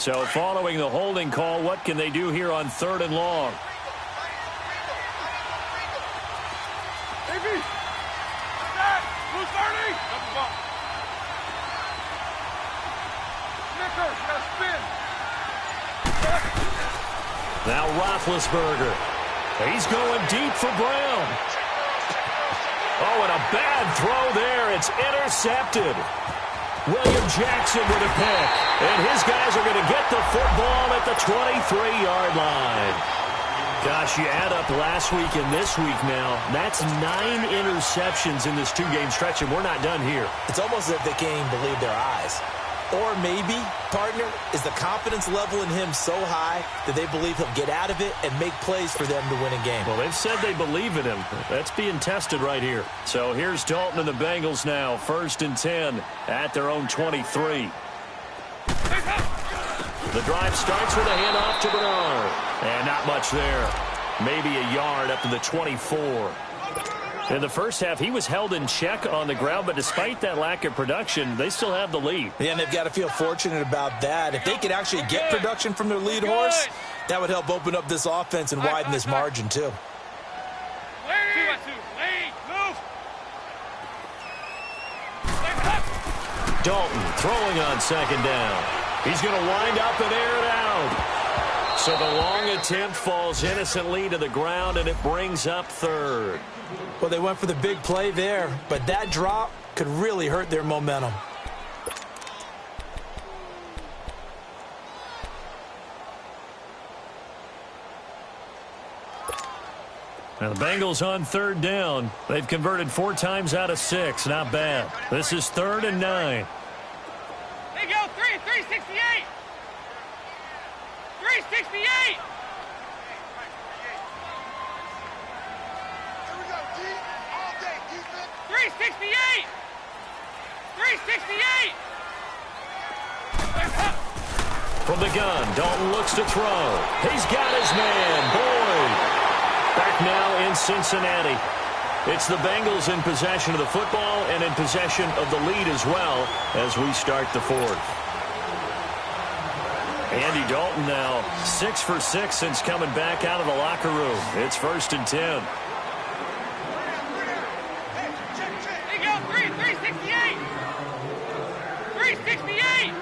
So following the holding call, what can they do here on 3rd and long? Now Roethlisberger. He's going deep for Brown. Oh, and a bad throw there. It's intercepted. William Jackson with a pick. And his guys are going to get the football at the 23-yard line. Gosh, you add up last week and this week now. That's 9 interceptions in this 2-game stretch, and we're not done here. It's almost as if they can't even believe their eyes. Or maybe, partner, is the confidence level in him so high that they believe he'll get out of it and make plays for them to win a game. Well, they've said they believe in him. That's being tested right here. So here's Dalton and the Bengals now. 1st and 10 at their own 23. The drive starts with a handoff to Bernard. And not much there. Maybe a yard up to the 24. In the first half, he was held in check on the ground, but despite that lack of production, they still have the lead. Yeah, and they've got to feel fortunate about that. If they could actually get production from their lead horse, that would help open up this offense and widen this margin, too. Dalton throwing on 2nd down. He's going to wind up and air it out. So the long attempt falls innocently to the ground, and it brings up 3rd. Well, they went for the big play there, but that drop could really hurt their momentum. Now the Bengals on 3rd down. They've converted 4 times out of 6. Not bad. This is 3rd and 9. They go 368. 368. 368! 368! From the gun, Dalton looks to throw. He's got his man, Boyd. Back now in Cincinnati. It's the Bengals in possession of the football and in possession of the lead as well as we start the 4th. Andy Dalton now 6 for 6 since coming back out of the locker room. It's 1st and 10. 368!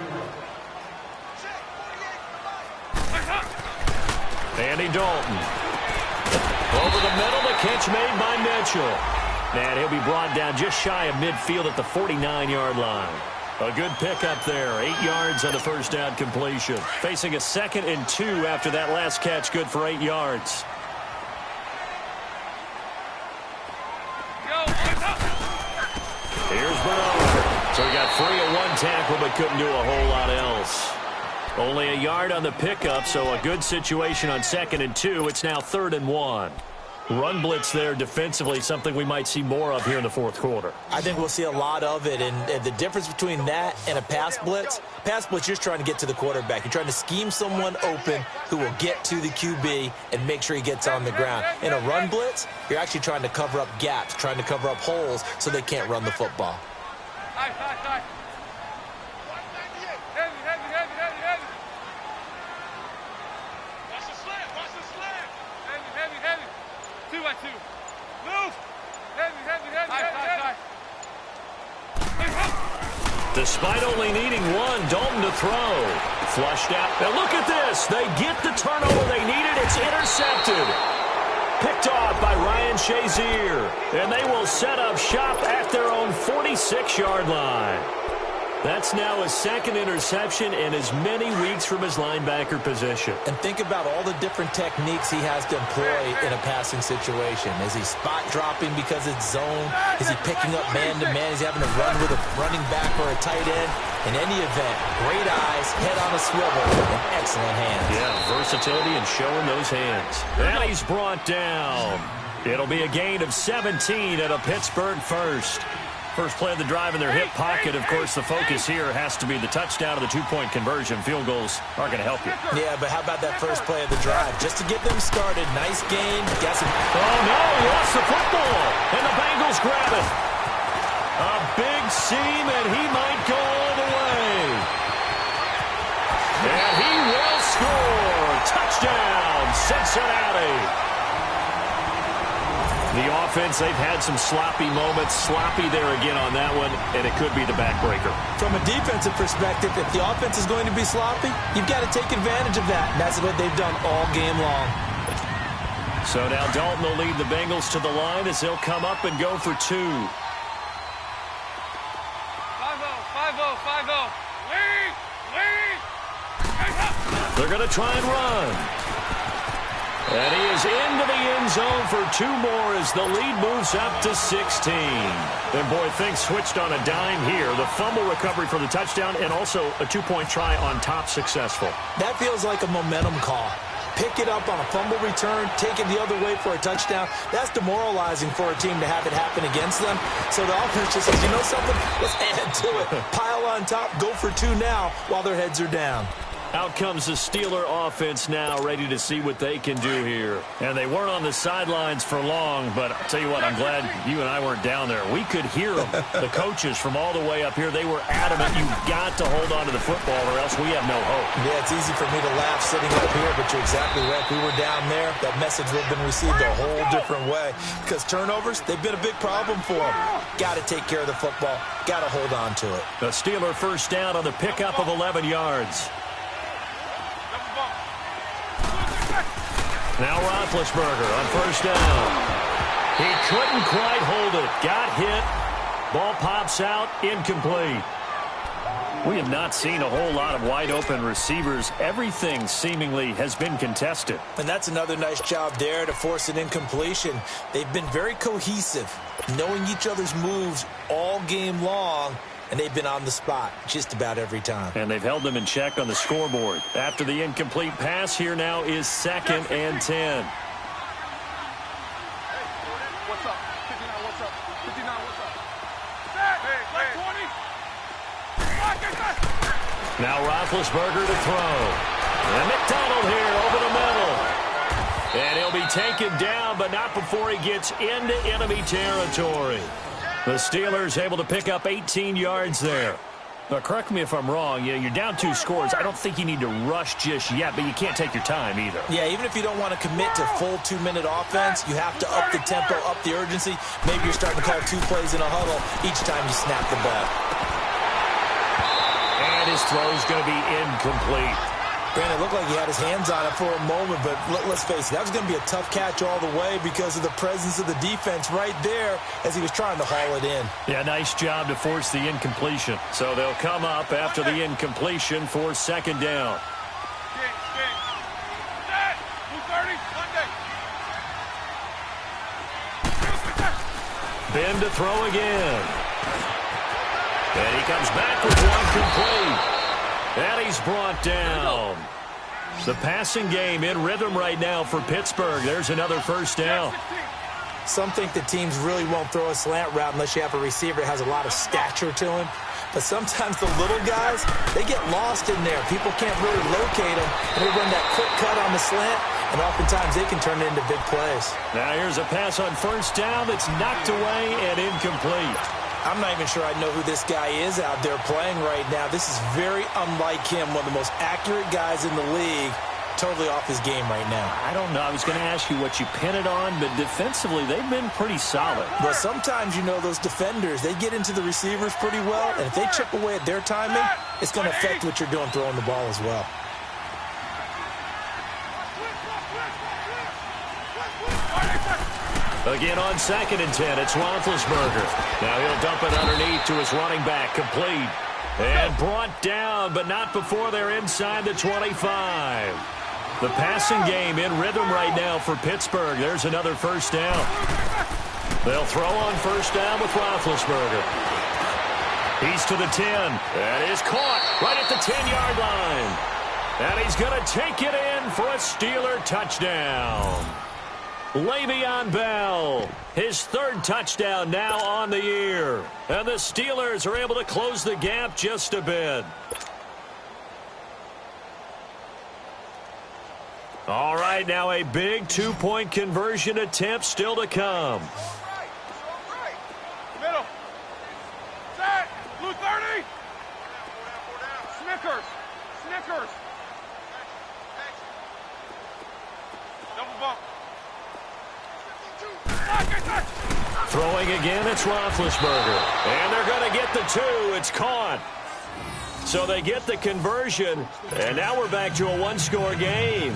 Andy Dalton. Over the middle, the catch made by Mitchell. And he'll be brought down just shy of midfield at the 49-yard line. A good pickup there. 8 yards on the first down completion. Facing a 2nd and 2 after that last catch, good for 8 yards. Here's Bernard. So he got free of 1 tackle but couldn't do a whole lot else. Only a yard on the pickup, so a good situation on 2nd and 2. It's now 3rd and 1. Run blitz there defensively, something we might see more of here in the 4th quarter. I think we'll see a lot of it, and the difference between that and a pass blitz, you're just trying to get to the quarterback. You're trying to scheme someone open who will get to the QB and make sure he gets on the ground. In a run blitz, you're actually trying to cover up gaps, trying to cover up holes so they can't run the football. Heavy. Watch the slant. Heavy. 2-by-2. Move. Heavy. Despite only needing 1, Dalton to throw. Flushed out. And look at this. They get the turnover they needed. It's intercepted. Picked off by Ryan Shazier. And they will set up shop at their own 46-yard line. That's now his 2nd interception in as many weeks from his linebacker position. And think about all the different techniques he has to employ in a passing situation. Is he spot dropping because it's zone? Is he picking up man-to-man? Is he having to run with a running back or a tight end? In any event, great eyes, head on a swivel, and excellent hands. Yeah, versatility and showing those hands. And he's brought down. It'll be a gain of 17 at a Pittsburgh first. First play of the drive in their hip pocket. Of course, the focus here has to be the touchdown of the 2-point conversion. Field goals aren't going to help you. Yeah, but how about that first play of the drive? Just to get them started. Nice gain. Oh, no, he lost the football. And the Bengals grab it. A big seam, and he might go all the way. And he Touchdown, Cincinnati. The offense, they've had some sloppy moments. Sloppy there again on that one, and it could be the backbreaker. From a defensive perspective, if the offense is going to be sloppy, you've got to take advantage of that. And that's what they've done all game long. So now Dalton will lead the Bengals to the line as they'll come up and go for 2. 5-0, 5-0, 5-0. Lead! They're going to try and run. And he is into the end zone for 2 more as the lead moves up to 16. And, boy, things switched on a dime here. The fumble recovery for the touchdown and also a 2-point try on top successful. That feels like a momentum call. Pick it up on a fumble return, take it the other way for a touchdown. That's demoralizing for a team to have it happen against them. So the offense just says, you know something? Let's add to it. Pile on top, go for 2 now while their heads are down. Out comes the Steeler offense now, ready to see what they can do here. And they weren't on the sidelines for long, but I'll tell you what, I'm glad you and I weren't down there. We could hear them. The coaches from all the way up here, they were adamant. You've got to hold on to the football or else we have no hope. Yeah, it's easy for me to laugh sitting up here, but you're exactly right. If we were down there, that message would have been received a whole different way. Because turnovers, they've been a big problem for them. Got to take care of the football. Got to hold on to it. The Steeler first down on the pickup of 11 yards. Now Roethlisberger on first down. He couldn't quite hold it. Got hit. Ball pops out. Incomplete. We have not seen a whole lot of wide-open receivers. Everything seemingly has been contested. And that's another nice job there to force an incompletion. They've been very cohesive, knowing each other's moves all game long, and they've been on the spot just about every time. And they've held them in check on the scoreboard. After the incomplete pass, here now is 2nd and 10. What's up? 59, what's up? 59, what's up? Hey, 20. Now Roethlisberger to throw. And McDonald here over the middle. And he'll be taken down, but not before he gets into enemy territory. The Steelers able to pick up 18 yards there. Now, correct me if I'm wrong. You're down 2 scores. I don't think you need to rush just yet, but you can't take your time either. Yeah, even if you don't want to commit to full 2-minute offense, you have to up the tempo, up the urgency. Maybe you're starting to call 2 plays in a huddle each time you snap the ball. And his throw's going to be incomplete. Brandon, it looked like he had his hands on it for a moment, but let's face it, that was going to be a tough catch all the way because of the presence of the defense right there as he was trying to haul it in. Yeah, nice job to force the incompletion. So they'll come up after the incompletion for 2nd down. Ben to throw again. And he comes back with one complete. And he's brought down. The passing game in rhythm right now for Pittsburgh. There's another first down. Some think the teams really won't throw a slant route unless you have a receiver that has a lot of stature to him. But sometimes the little guys, they get lost in there. People can't really locate them. And they run that quick cut on the slant, and oftentimes they can turn it into big plays. Now here's a pass on first down that's knocked away and incomplete. I'm not even sure I know who this guy is out there playing right now. This is very unlike him, one of the most accurate guys in the league. Totally off his game right now. I don't know. I was going to ask you what you pin it on, but defensively, they've been pretty solid. Well, sometimes, you know, those defenders, they get into the receivers pretty well, and if they chip away at their timing, it's going to affect what you're doing throwing the ball as well. Again on 2nd and 10, it's Roethlisberger. Now he'll dump it underneath to his running back, complete. And brought down, but not before they're inside the 25. The passing game in rhythm right now for Pittsburgh. There's another first down. They'll throw on first down with Roethlisberger. He's to the 10. That is caught right at the 10-yard line. And he's going to take it in for a Steeler touchdown. Le'Veon Bell, his 3rd touchdown now on the year. And the Steelers are able to close the gap just a bit. All right, now a big 2-point conversion attempt still to come. Middle. Set. Blue 30. Snickers. Snickers. Throwing again, it's Roethlisberger. And they're going to get the 2. It's caught. So they get the conversion, and now we're back to a one-score game.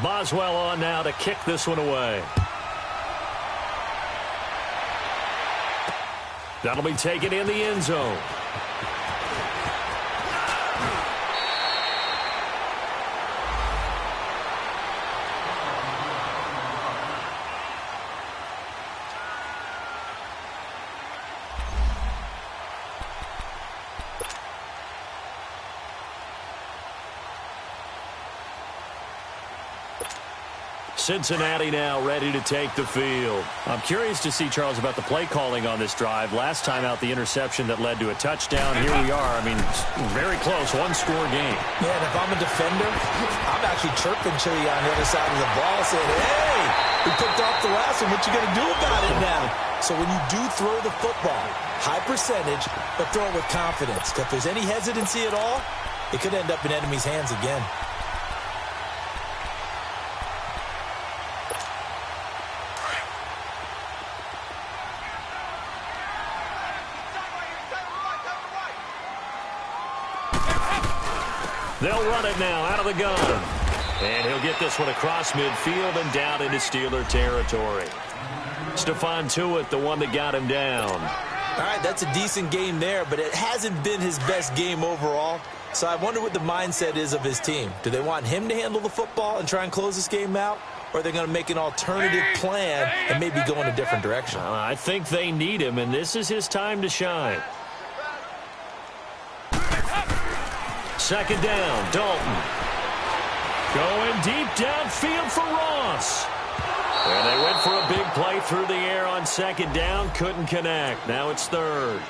Boswell on now to kick this one away. That'll be taken in the end zone. Cincinnati now ready to take the field. I'm curious to see, Charles, about the play calling on this drive. Last time out, the interception that led to a touchdown. Here we are. I mean, very close, one-score game. Yeah, and if I'm a defender, I'm actually chirping Chili on the other side of the ball saying, hey, we picked off the last one. What you going to do about it now? So when you do throw the football, high percentage, but throw it with confidence. If there's any hesitancy at all, it could end up in enemy's hands again. They'll run it now out of the gun. And he'll get this one across midfield and down into Steeler territory. Stephon Tuitt, the one that got him down. All right, that's a decent game there, but it hasn't been his best game overall. So I wonder what the mindset is of his team. Do they want him to handle the football and try and close this game out? Or are they going to make an alternative plan and maybe go in a different direction? I think they need him, and this is his time to shine. Second down, Dalton. Going deep downfield for Ross. And they went for a big play through the air on second down. Couldn't connect. Now it's third.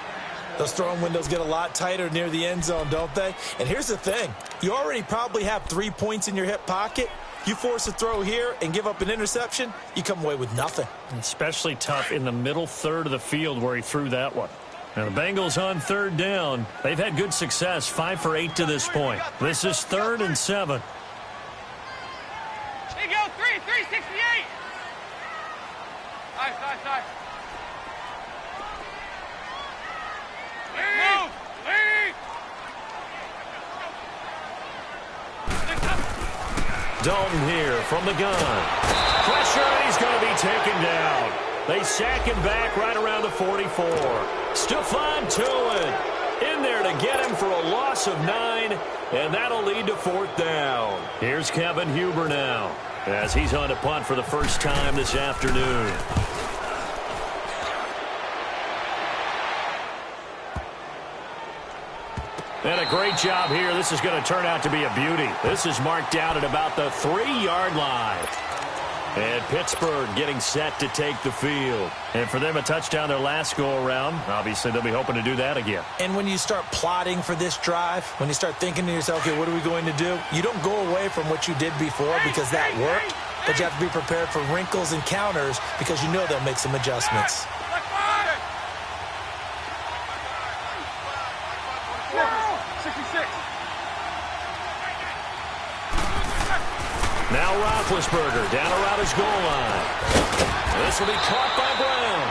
Those throwing windows get a lot tighter near the end zone, don't they? And here's the thing. You already probably have 3 points in your hip pocket. You force a throw here and give up an interception, you come away with nothing. Especially tough in the middle third of the field where he threw that one. Now the Bengals on third down. They've had good success, 5 for 8 to this point. This is 3rd and 7. Here you go, 368. Nice. Lead. Dalton here from the gun. Pressure, and he's going to be taken down. They sack him back right around the 44. Stephon Tuitt in there to get him for a loss of 9, and that'll lead to 4th down. Here's Kevin Huber now as he's on to punt for the first time this afternoon. And a great job here. This is going to turn out to be a beauty. This is marked down at about the 3-yard line. And Pittsburgh getting set to take the field. And for them, a touchdown their last go-around. Obviously, they'll be hoping to do that again. And when you start plotting for this drive, when you start thinking to yourself, okay, what are we going to do? You don't go away from what you did before because that worked, but you have to be prepared for wrinkles and counters because you know they'll make some adjustments. Now Roethlisberger down around his goal line. This will be caught by Brown.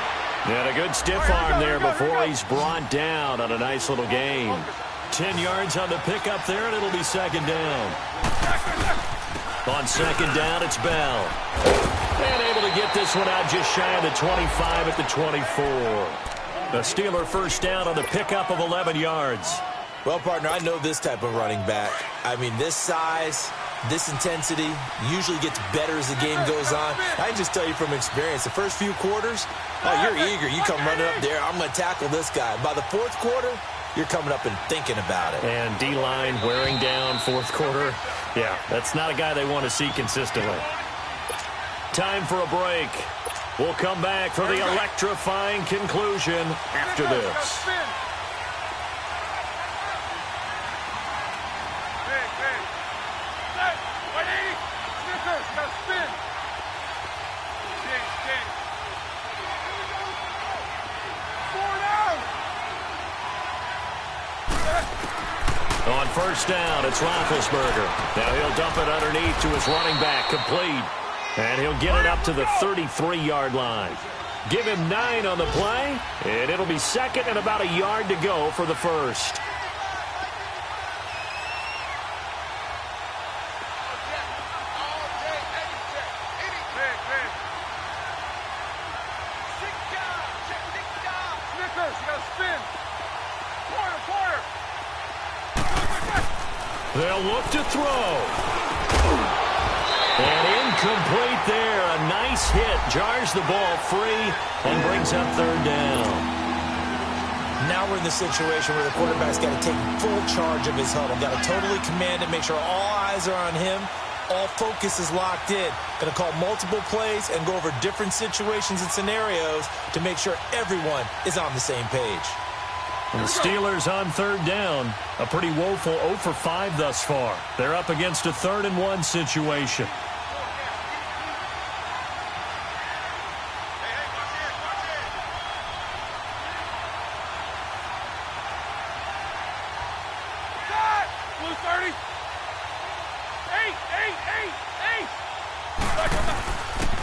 And a good stiff arm there before he's brought down on a nice little gain. 10 yards on the pickup there, and it'll be second down. On second down, it's Bell. And able to get this one out just shy of the 25 at the 24. The Steeler first down on the pickup of 11 yards. Well, partner, I know this type of running back. I mean, this size, this intensity usually gets better as the game goes on. I can just tell you from experience, the first few quarters, oh, you're eager. You come running up there, I'm going to tackle this guy. By the 4th quarter, you're coming up and thinking about it. And D-line wearing down 4th quarter. Yeah, that's not a guy they want to see consistently. Time for a break. We'll come back for the electrifying conclusion after this. first down. It's Roethlisberger. Now he'll dump it underneath to his running back, complete. And he'll get it up to the 33-yard line. Give him 9 on the play, and it'll be second and about a yard to go for the first. They'll look to throw. And incomplete there. A nice hit. Jars the ball free and brings up third down. Now we're in the situation where the quarterback's got to take full charge of his huddle. Got to totally command it, make sure all eyes are on him. All focus is locked in. Going to call multiple plays and go over different situations and scenarios to make sure everyone is on the same page. And the Steelers on third down. A pretty woeful 0 for 5 thus far. They're up against a 3rd and 1 situation.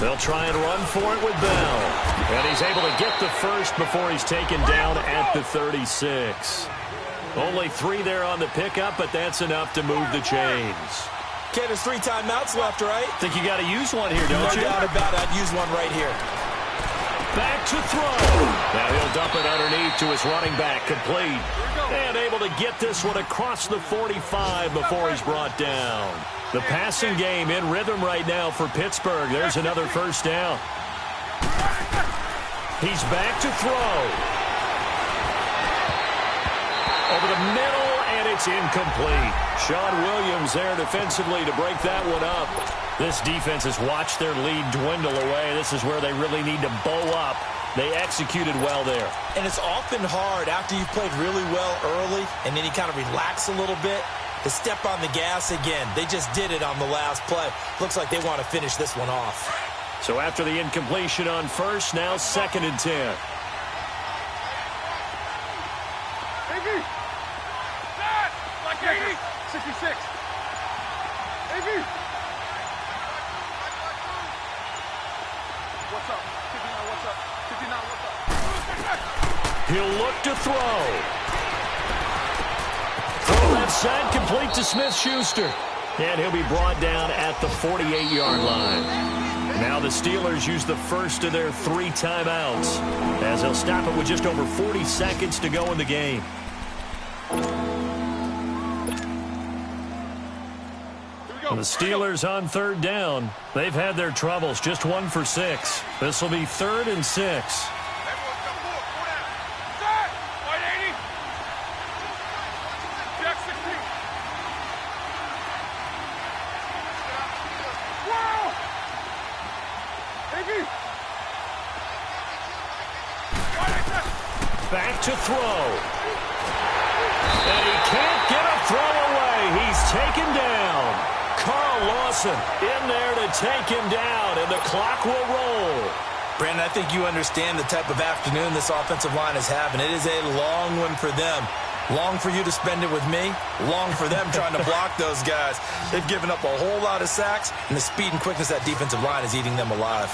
They'll try and run for it with Bell. And he's able to get the first before he's taken down at the 36. Only 3 there on the pickup, but that's enough to move the chains. Okay, there's 3 timeouts left, right? Think you got to use one here, don't you? No doubt about it. I'd use one right here. Back to throw. Now he'll dump it underneath to his running back, complete. And able to get this one across the 45 before he's brought down. The passing game in rhythm right now for Pittsburgh. There's another first down. He's back to throw. Over the middle, and it's incomplete. Sean Williams there defensively to break that one up. This defense has watched their lead dwindle away. This is where they really need to bow up. They executed well there. And it's often hard after you've played really well early and then you kind of relax a little bit to step on the gas again. They just did it on the last play. Looks like they want to finish this one off. So after the incompletion on first, now 2nd and 10. Like 80. 66. What's up? 59, what's up? 59, what's up? He'll look to throw. Throw left side, complete to Smith-Schuster. And he'll be brought down at the 48-yard line. Now the Steelers use the first of their 3 timeouts as they'll stop it with just over 40 seconds to go in the game. And the Steelers on third down. They've had their troubles, just 1 for 6. This will be 3rd and 6. Back to throw. And he can't get a throw away. He's taken down. Carl Lawson in there to take him down, and the clock will roll. Brandon, I think you understand the type of afternoon this offensive line is having. It is a long one for them. Long for you to spend it with me. Long for them trying to block those guys. They've given up a whole lot of sacks, and the speed and quickness of that defensive line is eating them alive.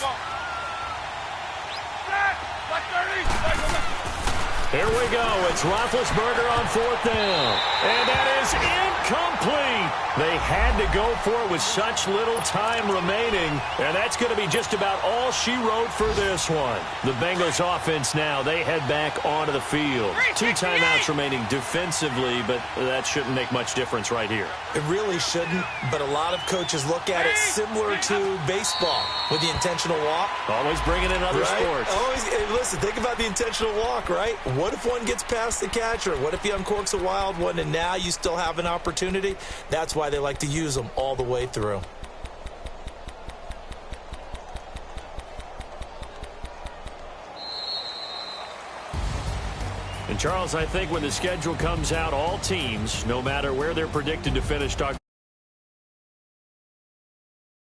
Here we go. It's Roethlisberger on 4th down. And that is incomplete. They had to go for it with such little time remaining. And that's going to be just about all she wrote for this one. The Bengals offense now, they head back onto the field. 2 timeouts remaining defensively, but that shouldn't make much difference right here. It really shouldn't, but a lot of coaches look at it similar to baseball with the intentional walk. Always bringing in other sports. Always, hey, listen, think about the intentional walk, right? What if one gets past the catcher? What if he uncorks a wild one and now you still have an opportunity? That's why they like to use them all the way through. And Charles, I think when the schedule comes out, all teams, no matter where they're predicted to finish, talk